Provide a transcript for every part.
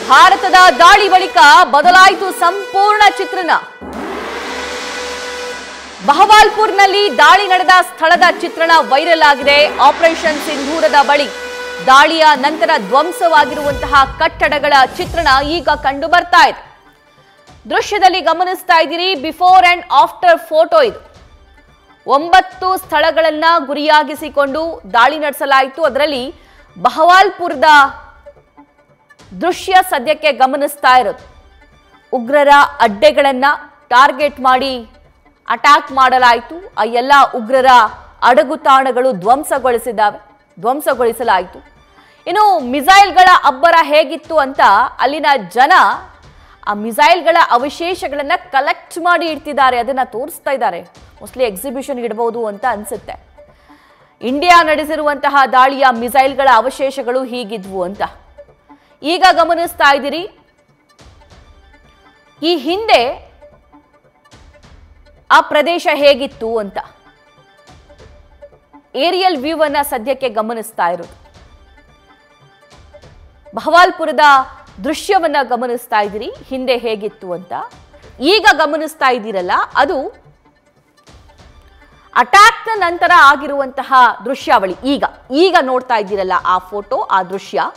ಭಾರತದ ದಾಳಿ ಬಳಿಕ ಬದಲಾಯಿತು ಸಂಪೂರ್ಣ ಚಿತ್ರಣ. ಬಹವಾಲ್ಪುರ್ನಲ್ಲಿ ದಾಳಿ ನಡೆದ ಸ್ಥಳದ ಚಿತ್ರಣ ವೈರಲ್ ಆಗಿದೆ. ಆಪರೇಷನ್ ಸಿಂಧೂರದ ಬಳಿ ದಾಳಿಯ ನಂತರ ಧ್ವಂಸವಾಗಿರುವಂತಹ ಕಟ್ಟಡಗಳ ಚಿತ್ರಣ ಈಗ ಕಂಡು ಬರ್ತಾ ಇದೆ. ದೃಶ್ಯದಲ್ಲಿ ಗಮನಿಸ್ತಾ ಇದ್ದೀರಿ, ಬಿಫೋರ್ ಅಂಡ್ ಆಫ್ಟರ್ ಫೋಟೋ ಇದು. 9 ಸ್ಥಳಗಳನ್ನ ಗುರಿಯಾಗಿಸಿಕೊಂಡು ದಾಳಿ ನಡೆಸಲಾಯಿತು. ಅದರಲ್ಲಿ ಬಹವಾಲ್ಪುರದ ದೃಶ್ಯ ಸದ್ಯಕ್ಕೆ ಗಮನಿಸ್ತಾ ಇರೋದು. ಉಗ್ರರ ಅಡ್ಡೆಗಳನ್ನ ಟಾರ್ಗೆಟ್ ಮಾಡಿ ಅಟ್ಯಾಕ್ ಮಾಡಲಾಯಿತು. ಆ ಎಲ್ಲ ಉಗ್ರರ ಅಡಗುತಾಣಗಳು ಧ್ವಂಸಗೊಳಿಸಲಾಯಿತು. ಇನ್ನು ಮಿಸೈಲ್ಗಳ ಅಬ್ಬರ ಹೇಗಿತ್ತು ಅಂತ ಅಲ್ಲಿನ ಜನ ಆ ಮಿಸೈಲ್ಗಳ ಅವಶೇಷಗಳನ್ನ ಕಲೆಕ್ಟ್ ಮಾಡಿ ಇಡ್ತಿದ್ದಾರೆ, ಅದನ್ನ ತೋರಿಸ್ತಾ ಇದ್ದಾರೆ. ಮೋಸ್ಟ್ಲಿ ಎಕ್ಸಿಬಿಷನ್ ಇಡಬಹುದು ಅಂತ ಅನ್ಸುತ್ತೆ. ಇಂಡಿಯಾ ನಡೆಸಿರುವಂತಹ ದಾಳಿಯ ಮಿಸೈಲ್ಗಳ ಅವಶೇಷಗಳು ಹೀಗಿದ್ವು ಅಂತ ಈಗ ಗಮನಿಸ್ತಾ ಇದ್ದೀರಿ. ಈ ಹಿಂದೆ ಆ ಪ್ರದೇಶ ಹೇಗಿತ್ತು ಅಂತ ಏರಿಯಲ್ ವ್ಯೂ ಅನ್ನ ಸದ್ಯಕ್ಕೆ ಗಮನಿಸ್ತಾ ಇರೋದು. ಬಹವಾಲ್ಪುರದ ದೃಶ್ಯವನ್ನ ಗಮನಿಸ್ತಾ ಇದ್ದೀರಿ, ಹಿಂದೆ ಹೇಗಿತ್ತು ಅಂತ. ಈಗ ಗಮನಿಸ್ತಾ ಇದ್ದೀರಲ್ಲ, ಅದು ಅಟ್ಯಾಕ್ ನಂತರ ಆಗಿರುವಂತಹ ದೃಶ್ಯಾವಳಿ. ಈಗ ನೋಡ್ತಾ ಇದ್ದೀರಲ್ಲ ಆ ಫೋಟೋ, ಆ ದೃಶ್ಯ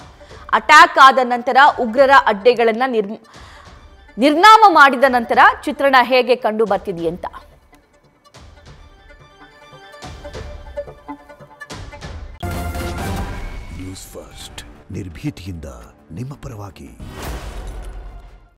ಅಟ್ಯಾಕ್ ಆದ ನಂತರ ಉಗ್ರರ ಅಡ್ಡೆಗಳನ್ನ ನಿರ್ನಾಮ ಮಾಡಿದ ನಂತರ ಚಿತ್ರಣ ಹೇಗೆ ಕಂಡು ಬರ್ತಿದೆಯಂತ. ನ್ಯೂಸ್ ಫಸ್ಟ್ ನಿರ್ಭೀತಿಯಿಂದ ನಿಮ್ಮ ಪರವಾಗಿ.